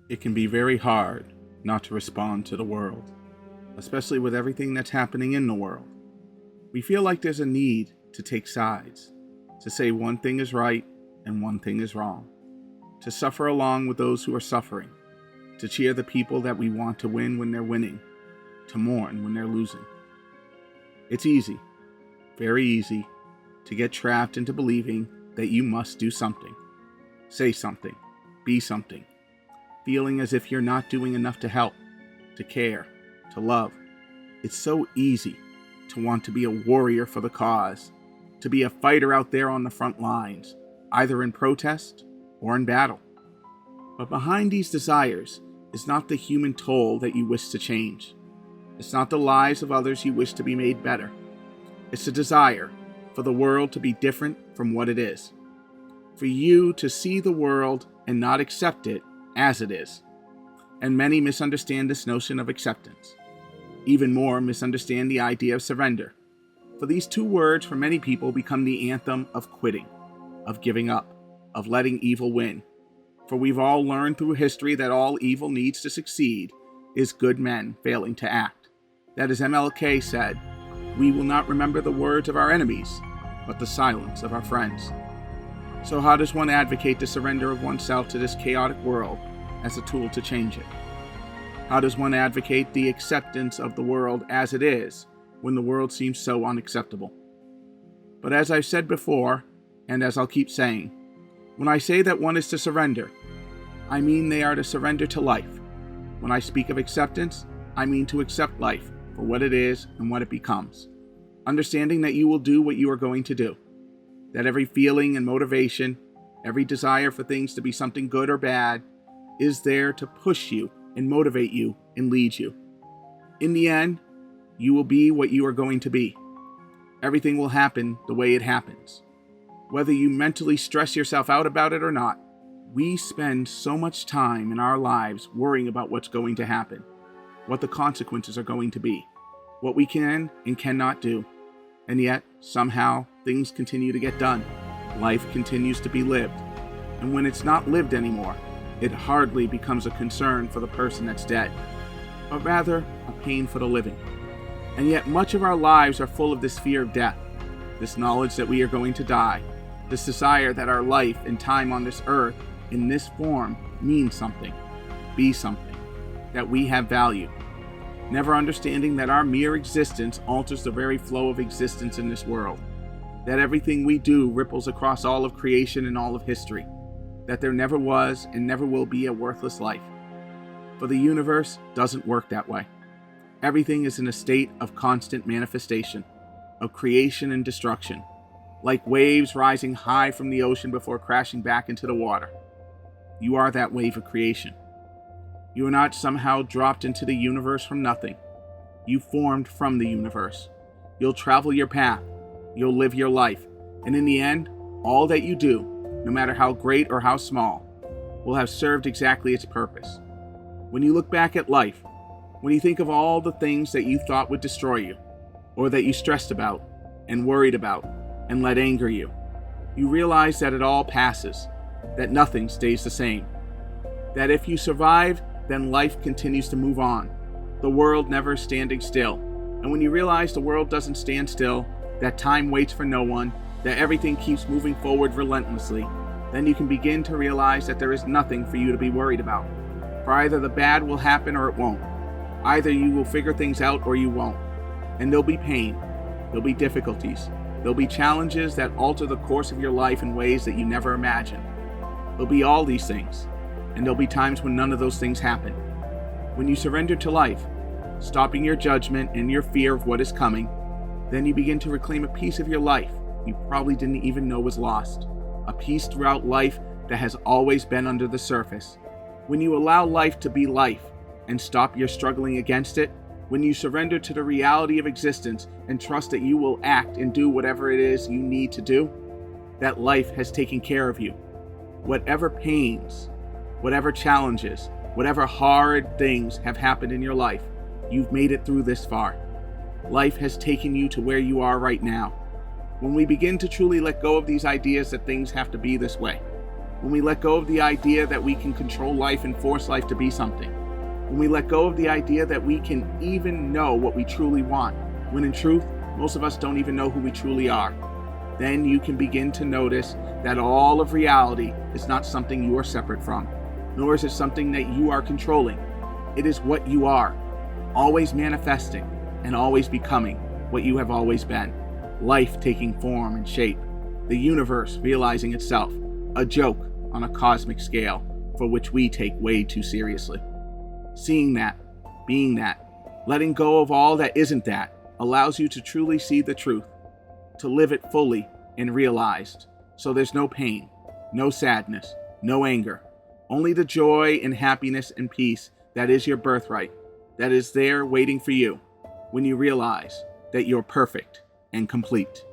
It can be very hard not to respond to the world, especially with everything that's happening in the world. We feel like there's a need to take sides, to say one thing is right and one thing is wrong, to suffer along with those who are suffering, to cheer the people that we want to win when they're winning, to mourn when they're losing. It's easy, very easy, to get trapped into believing that you must do something, say something, be something, feeling as if you're not doing enough to help, to care, to love. It's so easy to want to be a warrior for the cause, to be a fighter out there on the front lines, either in protest or in battle. But behind these desires is not the human toll that you wish to change. It's not the lives of others you wish to be made better. It's a desire for the world to be different from what it is, for you to see the world and not accept it as it is. And many misunderstand this notion of acceptance. Even more misunderstand the idea of surrender. For these two words for many people become the anthem of quitting, of giving up, of letting evil win. For we've all learned through history that all evil needs to succeed is good men failing to act. That, as MLK said, we will not remember the words of our enemies, but the silence of our friends. So how does one advocate the surrender of oneself to this chaotic world as a tool to change it? How does one advocate the acceptance of the world as it is when the world seems so unacceptable? But as I've said before, and as I'll keep saying, when I say that one is to surrender, I mean they are to surrender to life. When I speak of acceptance, I mean to accept life for what it is and what it becomes, understanding that you will do what you are going to do, that every feeling and motivation, every desire for things to be something good or bad, is there to push you and motivate you and lead you. In the end, you will be what you are going to be. Everything will happen the way it happens. Whether you mentally stress yourself out about it or not, we spend so much time in our lives worrying about what's going to happen, what the consequences are going to be, what we can and cannot do. And yet, somehow, things continue to get done. Life continues to be lived. And when it's not lived anymore, it hardly becomes a concern for the person that's dead, but rather a pain for the living. And yet much of our lives are full of this fear of death, this knowledge that we are going to die, this desire that our life and time on this earth in this form means something, be something, that we have value. Never understanding that our mere existence alters the very flow of existence in this world, that everything we do ripples across all of creation and all of history, that there never was and never will be a worthless life. For the universe doesn't work that way. Everything is in a state of constant manifestation, of creation and destruction, like waves rising high from the ocean before crashing back into the water. You are that wave of creation. You are not somehow dropped into the universe from nothing. You formed from the universe. You'll travel your path. You'll live your life. And in the end, all that you do, no matter how great or how small, will have served exactly its purpose. When you look back at life, when you think of all the things that you thought would destroy you, or that you stressed about, and worried about, and let anger you, you realize that it all passes, that nothing stays the same, that if you survive, then life continues to move on, the world never standing still. And when you realize the world doesn't stand still, that time waits for no one, that everything keeps moving forward relentlessly, then you can begin to realize that there is nothing for you to be worried about. For either the bad will happen or it won't. Either you will figure things out or you won't. And there'll be pain, there'll be difficulties, there'll be challenges that alter the course of your life in ways that you never imagined. There'll be all these things. And there'll be times when none of those things happen. When you surrender to life, stopping your judgment and your fear of what is coming, then you begin to reclaim a piece of your life you probably didn't even know was lost. A piece throughout life that has always been under the surface. When you allow life to be life and stop your struggling against it, when you surrender to the reality of existence and trust that you will act and do whatever it is you need to do, that life has taken care of you. Whatever pains, whatever challenges, whatever hard things have happened in your life, you've made it through this far. Life has taken you to where you are right now. When we begin to truly let go of these ideas that things have to be this way, when we let go of the idea that we can control life and force life to be something, when we let go of the idea that we can even know what we truly want, when in truth, most of us don't even know who we truly are, then you can begin to notice that all of reality is not something you are separate from, nor is it something that you are controlling. It is what you are, always manifesting and always becoming what you have always been. Life taking form and shape, the universe realizing itself, a joke on a cosmic scale for which we take way too seriously. Seeing that, being that, letting go of all that isn't that, allows you to truly see the truth, to live it fully and realized. So there's no pain, no sadness, no anger, only the joy and happiness and peace that is your birthright, that is there waiting for you when you realize that you're perfect and complete.